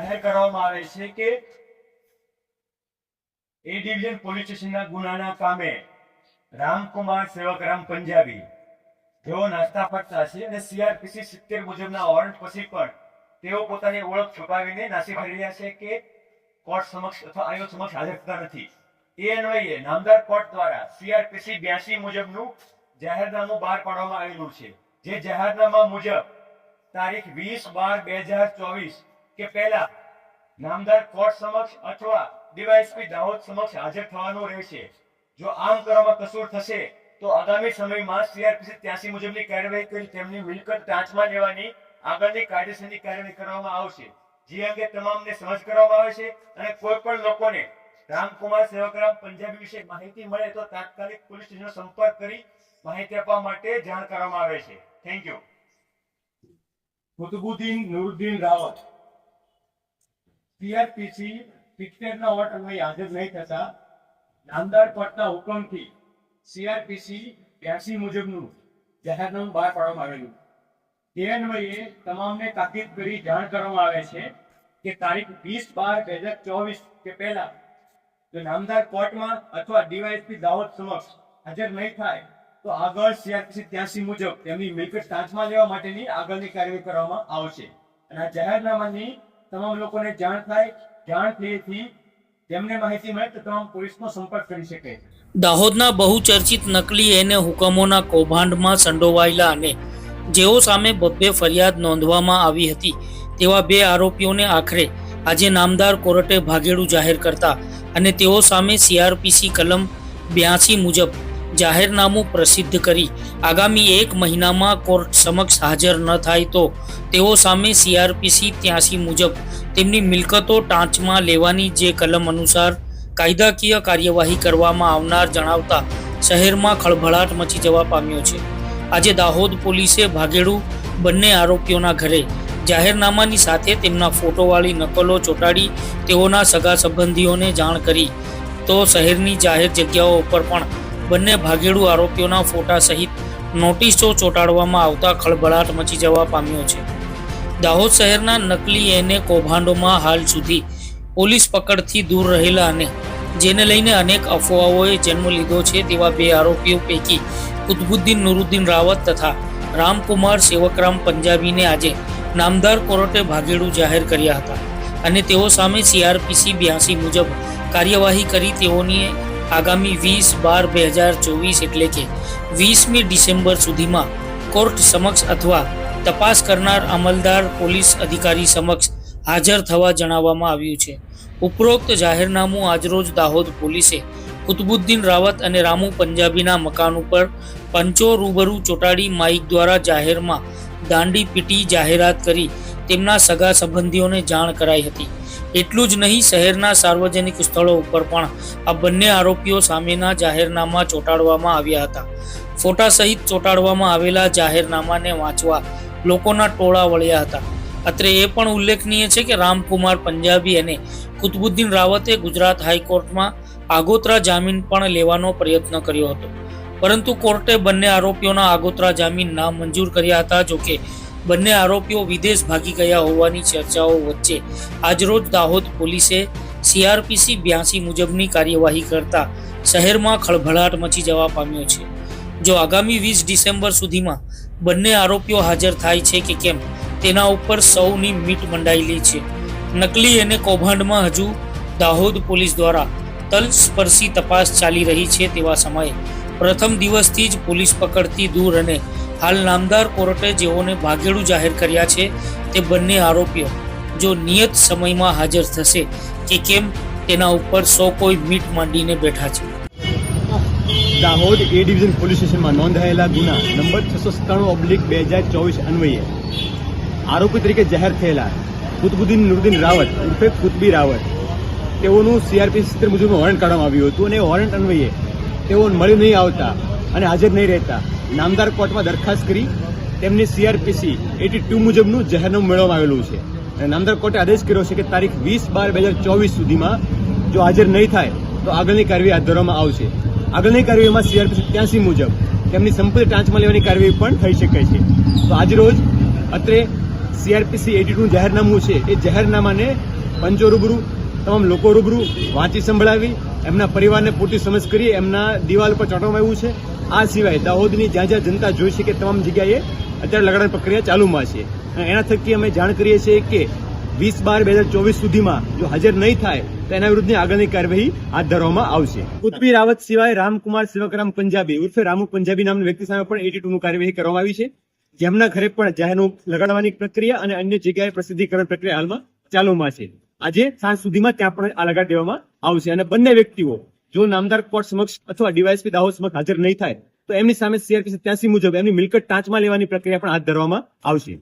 જાહેર કરવામાં આવે છે કે એ ડિવિઝન પોલીસ સ્ટેશનના ગુનાના કામે રામકુમાર સેવકરામ પંજાબી જેઓ નાસ્તા ફરતા છે અને CRPC 70 મુજબના વોરંટ પછી પણ તેઓ પોતાની ઓળખ છુપાવીને નાસી ફરી રહ્યા છે કે કોર્ટ સમક્ષ અથવા આયોગ સમક્ષ હાજર થતા નથી। એ અન્વયે નામદાર કોર્ટ દ્વારા CRPC 82 મુજબનું જાહેરનામું બહાર પાડવામાં આવેલું છે, જે જાહેરનામા મુજબ તારીખ 20/12/2024 કે પહેલા નામદાર કોર્ટ સમક્ષ અથવા ડીવાયએસપી દાહોદ સમક્ષ હાજર થવાનું રહેશે। જો આમ કરવામાં કસૂર થશે તો આગામી સમયમાં CRPC 83 મુજબની કાર્યવાહી કરી તેમની મિલકત ટાંચમાં લેવાની આગળની કાયદેસરની કાર્યવાહી કરવામાં આવશે, જે અંગે તમામને સમજ કરવામાં આવે છે। અને કોઈ પણ લોકોને રામકુમાર સેવકરામ પંજાબી વિશે માહિતી મળે તો તાત્કાલિક પોલીસ સ્ટેશનનો સંપર્ક કરી માહિતી આપવા માટે જાણ કરવામાં આવે છે। Thank you. Kutubuddin Nuruddin Rawat CRPC 70 ના વોટ અન્વયે હાજર નહીં થતા નામદાર કોર્ટના હુકમથી CRPC 82 મુજબનું જાહેરનામું બહાર પાડવામાં આવેલું। તે અન્વયે તમામને તાકીદ કરી જાણ કરવામાં આવે છે કે તારીખ 20/12/2024 કે પહેલા જો નામદાર કોર્ટમાં અથવા ડીવાયએસપી દાહોદ સમક્ષ હાજર નહીં થાય તો આગળ CRPC 83 મુજબ તેમની મિલકત ટાંચમાં લેવા માટેની આગળની કાર્યવાહી કરવામાં આવશે। અને આ જાહેરનામાની તમામ લોકોને જાણ થાય, જાણ થયેથી તેમને માહિતી મળે તો તમામ પોલીસનો સંપર્ક કરી શકે। દાહોદના બહુચર્ચિત નકલી એને હુકમોના કૌભાંડમાં સંડોવાયેલા અને જેઓ સામે બબ્બે ફરિયાદ નોંધવામાં આવી હતી તેવા 2 આરોપીઓને આખરે આજે નામદાર કોર્ટે ભાગેડું જાહેર કરતા અને તેઓ સામે CRPC કલમ 82 મુજબ જાહેરનામું પ્રસિદ્ધ કરી આગામી 1 મહિનામાં કોર્ટ સમક્ષ હાજર ન થાય તો તેઓ સામે CRPC 83 મુજબ તેમની મિલકતો ટાંચમાં લેવાની જે કલમ અનુસાર કાયદાકીય કાર્યવાહી કરવામાં આવનાર જણાવતા શહેરમાં ખળભળાટ મચી જવા પામ્યો છે। આજે દાહોદ પોલીસે ભાગેડુ બંને આરોપીઓના ઘરે જાહેરનામાની સાથે તેમના ફોટોવાળી નકલો ચોંટાડી તેઓના સગા સંબંધીઓને જાણ કરી તો શહેરની જાહેર જગ્યાઓ ઉપર પણ બંને ભાગેડુ આરોપીઓના ફોટા સહિત નોટિસો ચોંટાડવામાં આવતા ખળભળાટ મચી જવા પામ્યો છે। દાહોદ શહેરના નકલી એને કૌભાંડોમાં હાલ સુધી પોલીસ પકડથી દૂર રહેલા અને જેને લઈને અનેક અફવાઓએ જન્મ લીધો છે તેવા 2 આરોપીઓ પૈકી કુતુબુદ્દીન નુરુદ્દીન રાવત તથા રામકુમાર સેવકરામ પંજાબીને આજે નામદાર કોર્ટે ભાગેડું જાહેર કર્યા હતા અને તેઓ સામે CRPC 82 મુજબ કાર્યવાહી કરી તેઓની આગામી 20/12/2024 એટલે કે 20મી ડિસેમ્બર સુધીમાં કોર્ટ સમક્ષ અથવા તપાસ કરનાર અમલદાર પોલીસ અધિકારી સમક્ષ હાજર થવા જણાવવામાં આવ્યું છે। ઉપરોક્ત જાહેરનામું આજરોજ દાહોદ પોલીસે કુતુબુદ્દીન રાવત અને રામુ પંજાબીના મકાન ઉપર પંચો રૂબરૂ ચોંટાડી માઇક દ્વારા જાહેરમાં દાંડી પીટી જાહેરાત કરી તેમના સગા સંબંધીઓને જાણ કરાઈ હતી। એટલું જ નહીં, શહેરના સાર્વજનિક સ્થળો ઉપર પણ આ બંને આરોપીઓ સામેના જાહેરનામા ચોંટાડવામાં આવ્યા હતા। ફોટા સહિત ચોંટાડવામાં આવેલા જાહેરનામાને વાંચવા લોકોના ટોળા વળ્યા હતા। અત્રે એ પણ ઉલ્લેખનીય છે કે રામકુમાર પંજાબી અને કુતુબુદ્દીન રાવતે ગુજરાત હાઈકોર્ટમાં આગોતરા જામીન પણ લેવાનો પ્રયત્ન કર્યો હતો, પરંતુ કોર્ટે બંને આરોપીઓના આગોતરા જામીન નામંજૂર કર્યા હતા। જોકે બંને આરોપીઓ વિદેશ ભાગી ગયા હોવાની ચર્ચાઓ વચ્ચે આજરોજ દાહોદ પોલીસે CRPC 82 મુજબની કાર્યવાહી કરતા શહેરમાં ખળભળાટ મચી જવા પામ્યો છે। જો આગામી 20 ડિસેમ્બર સુધીમાં બંને આરોપીઓ હાજર થાય છે કે કેમ તેના ઉપર સૌની મીટ મંડાયેલી છે। નકલી અને કૌભાંડમાં હજુ દાહોદ પોલીસ દ્વારા તલસ્પર્શી તપાસ ચાલી રહી છે તેવા સમયે પ્રથમ દિવસથી જ પોલીસ પકડથી દૂર અને હાલ નામદાર કોર્ટે જેઓને ભાગેડું જાહેર કર્યા છે તે બંને આરોપીઓ જો નિયત સમયમાં હાજર થશે કે કેમ તેના ઉપર સૌ કોઈ મીટ માંડીને બેઠા છે। દાહોદ એ ડિવિઝન પોલીસ સ્ટેશનમાં નોંધાયેલા ગુના નંબર 697/2024 અન્વયે આરોપી તરીકે જાહેર થયેલા કુતુબુદ્દીન નુરુદ્દીન રાવત ઉર્ફે કુતબી રાવત તેઓનું CRPC 70 મુજબનું વોરંટ કાઢવામાં આવ્યું હતું અને વોરંટ અન્વયે તેઓ મળી નહીં આવતા અને હાજર નહીં રહેતા નામદાર કોર્ટમાં દરખાસ્ત કરી તેમને CRPC 82 મુજબનું જાહેરનામું મેળવવામાં આવેલું છે અને નામદાર કોર્ટે આદેશ કર્યો છે કે તારીખ 20/12/2024 સુધીમાં જો હાજર નહીં થાય તો આગળની કાર્યવાહી હાથ ધરવામાં આવશે। આગળની કાર્યવાહીમાં CRPC 83 મુજબ તેમની સંપત્તિ ટાંચમાં લેવાની કાર્યવાહી પણ થઈ શકે છે। તો આજરોજ અત્રે સીઆરપીસી 82 જાહેરનામું છે એ જાહેરનામાને પંચો રૂબરૂ તમામ લોકો રૂબરૂ વાંચી સંભળાવી એમના પરિવારને પૂરતી સમજ કરી એમના દિવાલ પર ચોંટવામાં આવ્યું છે. આ સિવાય દાહોદની જ્યાં જ્યાં જનતા જોઈ છે કે તમામ જગ્યાએ અત્યારે લગાડવાની પ્રક્રિયા ચાલુમાં છે અને એના થકી અમે જાણ કરીએ છીએ કે 20/12/2024 સુધીમાં જો હાજર નહીં થાય તો એના વિરુદ્ધની આગળની કાર્યવાહી હાથ ધરવામાં આવશે. પૃથ્વી રાવત સિવાય રામકુમાર સેવકરામ પંજાબી ઉર્ફે રામુ પંજાબી નામના વ્યક્તિ સામે પણ 82 નું કાર્યવાહી કરવામાં આવી છે, જેમના ઘરે પણ જાહેરનામું લગાડવાની પ્રક્રિયા અને અન્ય જગ્યાએ પ્રસિદ્ધિકરણ પ્રક્રિયા હાલમાં ચાલુમાં છે. આજે સાંજ સુધીમાં ત્યાં પણ આ લગાડી દેવામાં આવશે અને બંને વ્યક્તિઓ જો નામદાર કોર્ટ સમક્ષ અથવા ડીવાયએસપી દાહોદ સમક્ષ હાજર નહીં થાય તો એમની સામે CRPC 83 મુજબ એમની મિલકત ટાંચમાં લેવાની પ્રક્રિયા પણ હાથ ધરવામાં આવશે.